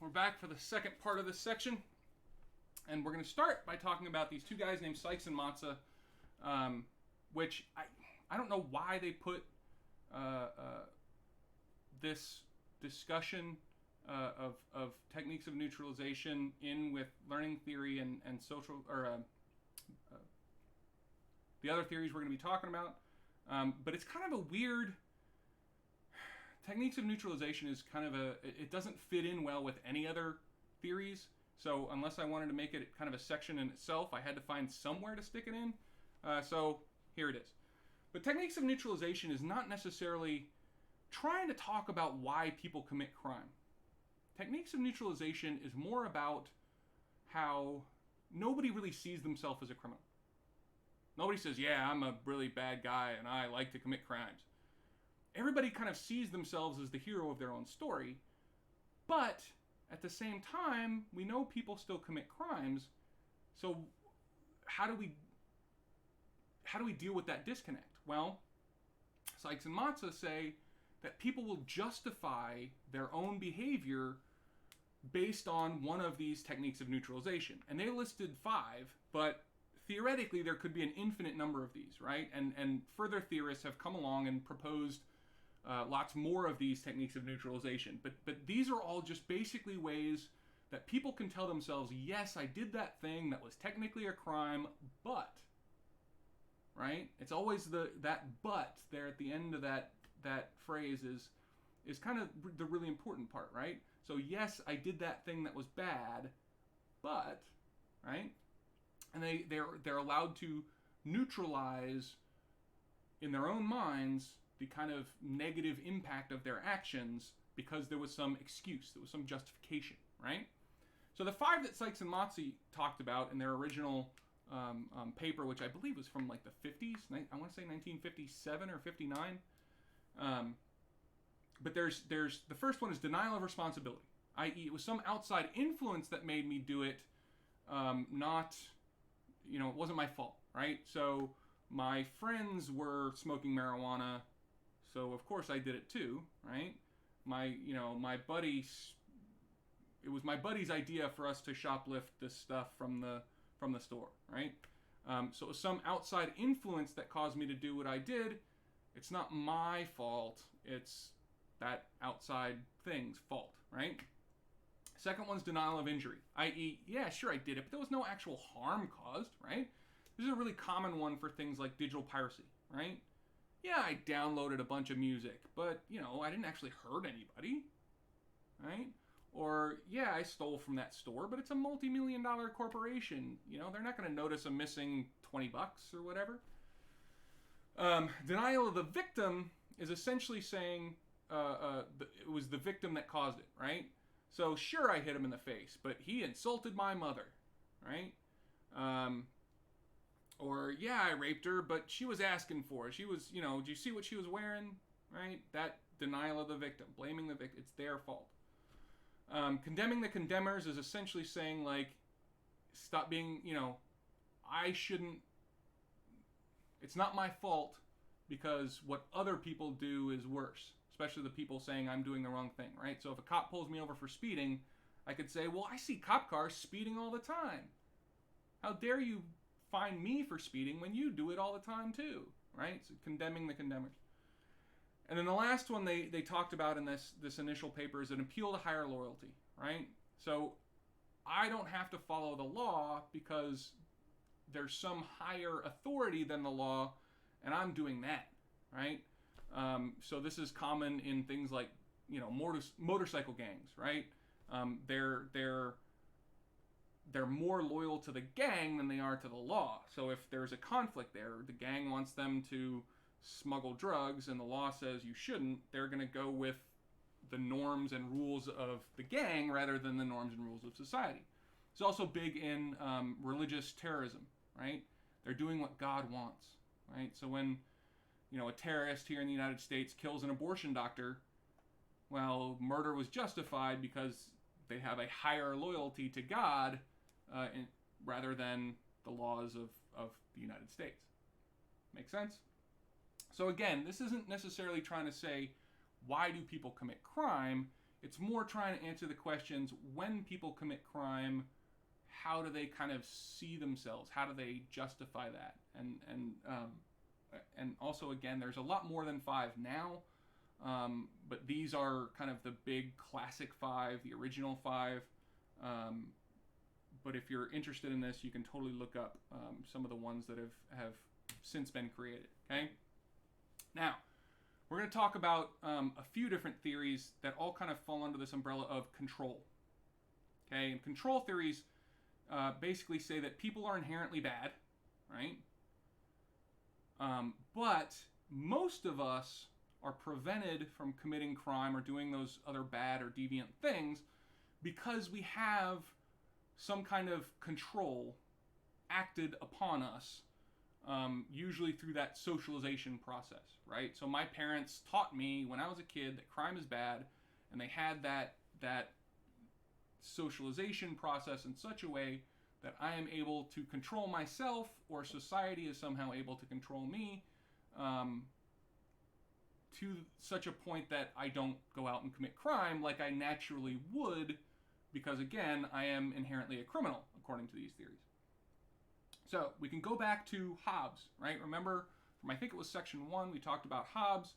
we're back for the second part of this section, and we're going to start by talking about these two guys named Sykes and Matza, which I don't know why they put this discussion of techniques of neutralization in with learning theory and social, or the other theories we're going to be talking about. But it's kind of a weird... Techniques of neutralization is kind of it doesn't fit in well with any other theories. So unless I wanted to make it kind of a section in itself, I had to find somewhere to stick it in. So here it is. But techniques of neutralization is not necessarily trying to talk about why people commit crime. Techniques of neutralization is more about how nobody really sees themselves as a criminal. Nobody says, yeah, I'm a really bad guy and I like to commit crimes. Everybody kind of sees themselves as the hero of their own story, but at the same time, we know people still commit crimes. So how do we deal with that disconnect? Well, Sykes and Matza say that people will justify their own behavior based on one of these techniques of neutralization. And they listed 5, but theoretically there could be an infinite number of these, right? And further theorists have come along and proposed lots more of these techniques of neutralization. But these are all just basically ways that people can tell themselves, yes, I did that thing that was technically a crime, but, right? It's always that but there at the end of that phrase is kind of the really important part, right? So yes, I did that thing that was bad, but, right? And they're allowed to neutralize in their own minds the kind of negative impact of their actions because there was some excuse, there was some justification, right? So the 5 that Sykes and Matza talked about in their original paper, which I believe was from like the 50s, I want to say 1957 or 59. But there's the first one is denial of responsibility, i.e. it was some outside influence that made me do it, not, it wasn't my fault, right? So my friends were smoking marijuana, so of course I did it too, right? My buddies, it was my buddy's idea for us to shoplift this stuff from the store, right? So it was some outside influence that caused me to do what I did. It's not my fault, it's that outside thing's fault, right? Second one's denial of injury, i.e., yeah, sure I did it, but there was no actual harm caused, right? This is a really common one for things like digital piracy, right? Yeah, I downloaded a bunch of music, but, I didn't actually hurt anybody, right? Or, yeah, I stole from that store, but it's a multi-million-dollar corporation. They're not going to notice a missing $20 or whatever. Denial of the victim is essentially saying it was the victim that caused it, right? So, sure, I hit him in the face, but he insulted my mother, right? Or, yeah, I raped her, but she was asking for it. She was, did you see what she was wearing? Right? That denial of the victim, blaming the victim, it's their fault. Condemning the condemners is essentially saying, like, stop being, I shouldn't, it's not my fault because what other people do is worse, especially the people saying I'm doing the wrong thing, right? So if a cop pulls me over for speeding, I could say, well, I see cop cars speeding all the time. How dare you find me for speeding when you do it all the time too, right? So condemning the condemners. And then the last one they talked about in this initial paper is an appeal to higher loyalty, right? So I don't have to follow the law because there's some higher authority than the law, and I'm doing that, right? So this is common in things like, motorcycle gangs, right? They're more loyal to the gang than they are to the law. So if there's a conflict there, the gang wants them to smuggle drugs and the law says you shouldn't, they're going to go with the norms and rules of the gang rather than the norms and rules of society. It's also big in religious terrorism, right? They're doing what God wants, right? So when, a terrorist here in the United States kills an abortion doctor, well, murder was justified because they have a higher loyalty to God rather than the laws of the United States. Make sense? So again, this isn't necessarily trying to say, why do people commit crime? It's more trying to answer the questions: when people commit crime, how do they kind of see themselves? How do they justify that? And also, again, there's a lot more than 5 now, but these are kind of the big classic 5, the original 5. But if you're interested in this, you can totally look up some of the ones that have since been created. Okay. Now, we're going to talk about a few different theories that all kind of fall under this umbrella of control. Okay, and control theories basically say that people are inherently bad, right? But most of us are prevented from committing crime or doing those other bad or deviant things because we have some kind of control acted upon us, usually through that socialization process, right? So my parents taught me when I was a kid that crime is bad, and they had that socialization process in such a way that I am able to control myself, or society is somehow able to control me, to such a point that I don't go out and commit crime like I naturally would, because again, I am inherently a criminal, according to these theories. So we can go back to Hobbes, right? Remember, from I think it was section 1, we talked about Hobbes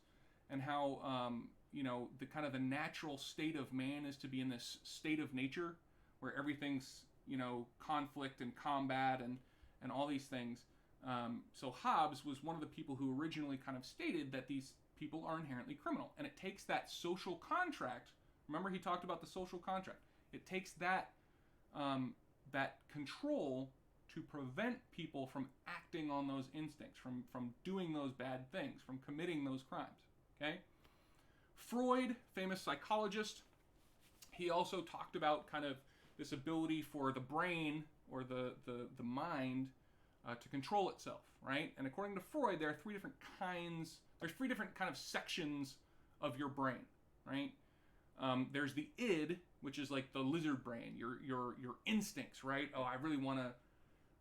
and how, the kind of the natural state of man is to be in this state of nature where everything's, conflict and combat and all these things. So Hobbes was one of the people who originally kind of stated that these people are inherently criminal. And it takes that social contract. Remember, he talked about the social contract. It takes that control to prevent people from acting on those instincts, from doing those bad things, from committing those crimes. Okay? Freud, famous psychologist, he also talked about kind of this ability for the brain or the mind to control itself, right? And according to Freud, there's three different kind of sections of your brain, right? There's the id, which is like the lizard brain, your instincts, right? Oh, I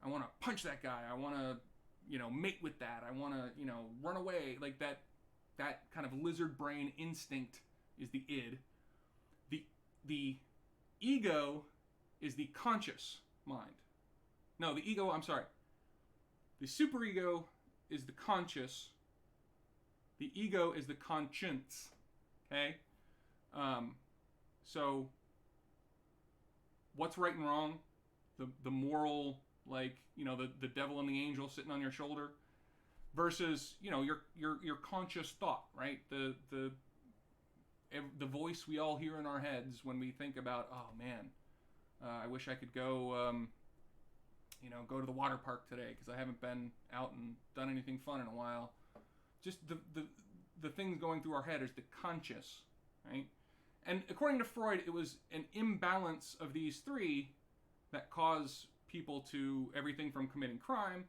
want to punch that guy. I want to, mate with that. I want to, run away. Like that kind of lizard brain instinct is the id. The ego is the conscious mind. No, the ego, I'm sorry. The superego is the conscious. The ego is the conscience. Okay? So what's right and wrong? The moral, the devil and the angel sitting on your shoulder, versus your conscious thought, right? The voice we all hear in our heads when we think about, oh man, I wish I could go go to the water park today because I haven't been out and done anything fun in a while. Just the things going through our head is the conscious, right? And according to Freud, it was an imbalance of these three that cause people to everything from committing crime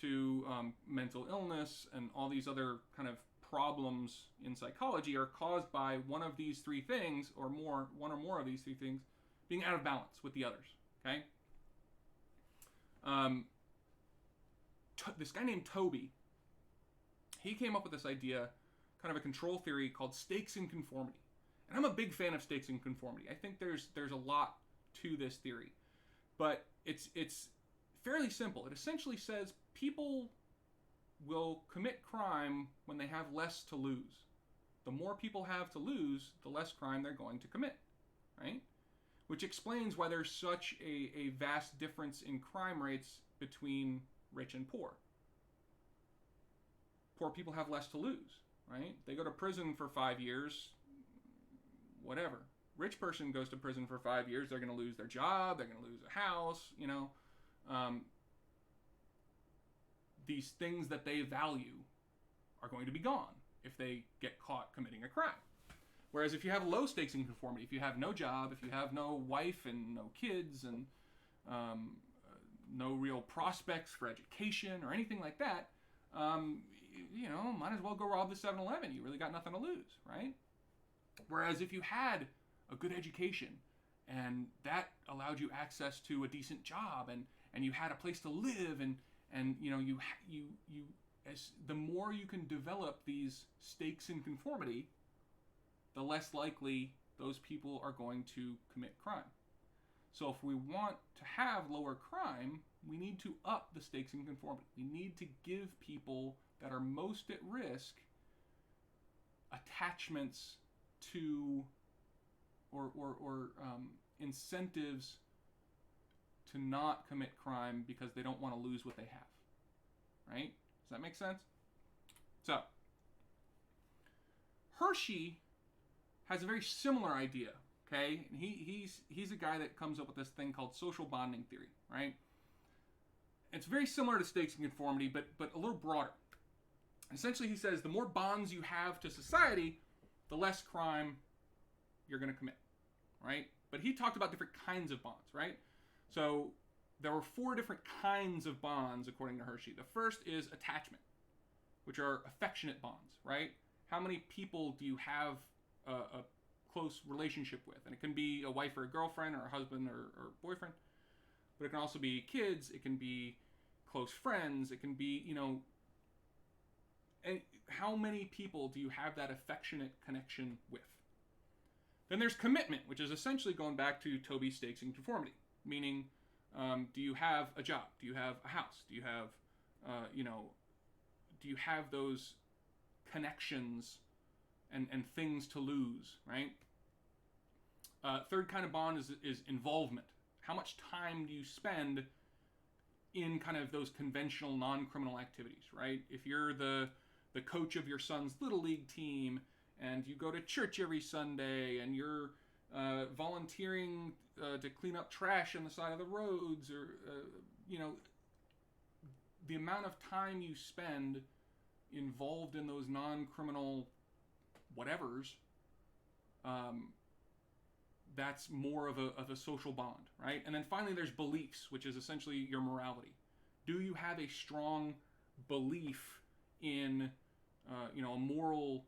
to mental illness, and all these other kind of problems in psychology are caused by one of these three things, or more, one or more of these three things being out of balance with the others. Okay. This guy named Toby, he came up with this idea, kind of a control theory called stakes and conformity. And I'm a big fan of stakes and conformity. I think there's a lot to this theory, but it's fairly simple. It essentially says people will commit crime when they have less to lose. The more people have to lose, the less crime they're going to commit, right? Which explains why there's such a vast difference in crime rates between rich and poor. Poor people have less to lose, right? They go to prison for 5 years, whatever. Rich person goes to prison for 5 years, they're going to lose their job, they're going to lose a house, these things that they value are going to be gone if they get caught committing a crime. Whereas if you have low stakes in conformity, if you have no job, if you have no wife and no kids and no real prospects for education or anything like that, might as well go rob the 7-Eleven. You really got nothing to lose, right? Whereas if you had a good education and that allowed you access to a decent job and you had a place to live and you as the more you can develop these stakes in conformity, the less likely those people are going to commit crime. So if we want to have lower crime, we need to up the stakes in conformity. We need to give people that are most at risk attachments to or incentives to not commit crime because they don't want to lose what they have. Right? Does that make sense? So, Hershey has a very similar idea. Okay, and he's a guy that comes up with this thing called social bonding theory, right? It's very similar to stakes and conformity, but a little broader. Essentially, he says the more bonds you have to society, the less crime you're going to commit, right? But he talked about different kinds of bonds, right? So there were 4 different kinds of bonds according to Hershey. The first is attachment, which are affectionate bonds, right? How many people do you have a close relationship with? And it can be a wife or a girlfriend or a husband or boyfriend, but it can also be kids, it can be close friends, it can be, and how many people do you have that affectionate connection with? Then there's commitment, which is essentially going back to Toby's stakes and conformity, meaning do you have a job? Do you have a house? Do you have, do you have those connections and things to lose, right? Third kind of bond is involvement. How much time do you spend in kind of those conventional non-criminal activities, right? If you're the coach of your son's little league team and you go to church every Sunday and you're volunteering to clean up trash on the side of the roads, or the amount of time you spend involved in those non-criminal whatevers, that's more of a social bond, right? And then finally there's beliefs, which is essentially your morality. Do you have a strong belief in a moral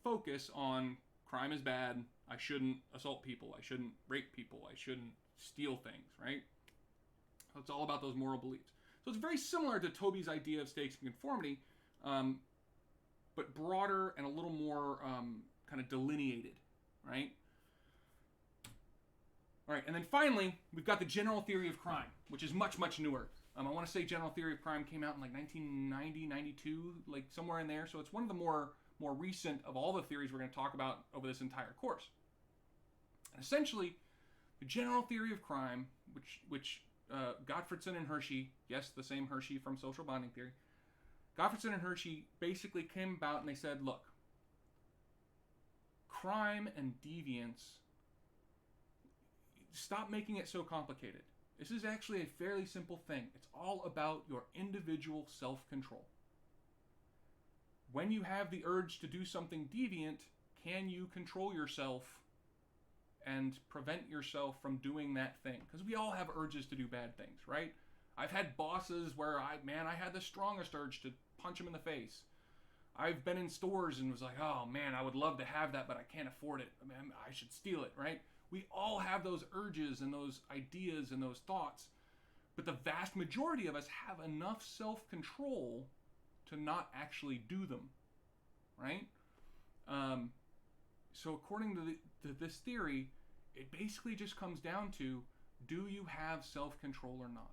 focus on crime is bad, I shouldn't assault people, I shouldn't rape people, I shouldn't steal things, right? So it's all about those moral beliefs. So it's very similar to Toby's idea of stakes and conformity, but broader and a little more kind of delineated, right? All right, and then finally, we've got the general theory of crime, which is much, much newer. I want to say general theory of crime came out in like 1990, 92, like somewhere in there. So it's one of the more recent of all the theories we're going to talk about over this entire course. And essentially, the general theory of crime, which Gottfredson and Hershey, yes, the same Hershey from social bonding theory, Gottfredson and Hershey basically came about and they said, look, crime and deviance, stop making it so complicated. This is actually a fairly simple thing. It's all about your individual self-control. When you have the urge to do something deviant, can you control yourself and prevent yourself from doing that thing? Because we all have urges to do bad things, right? I've had bosses where I had the strongest urge to punch him in the face. I've been in stores and was like, oh man, I would love to have that, but I can't afford it. I should steal it, right? We all have those urges and those ideas and those thoughts, but the vast majority of us have enough self-control to not actually do them, right? So according to this theory, it basically just comes down to, do you have self-control or not?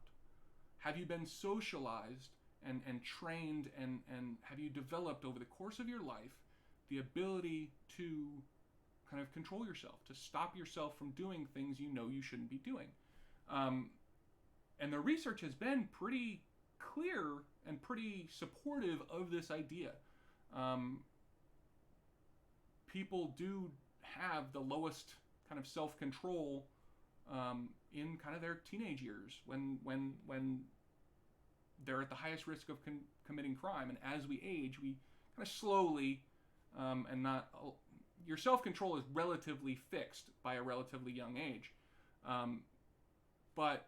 Have you been socialized and trained and have you developed over the course of your life the ability to kind of control yourself, to stop yourself from doing things you know you shouldn't be doing? And the research has been pretty clear and pretty supportive of this idea. People do have the lowest kind of self-control in kind of their teenage years when they're at the highest risk of committing crime. And as we age, we kind of slowly and not... your self-control is relatively fixed by a relatively young age. But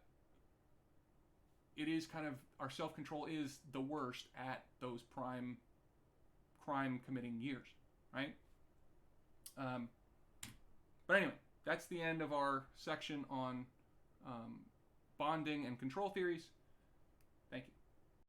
it is kind of, our self-control is the worst at those prime crime committing years, right? But anyway, that's the end of our section on bonding and control theories.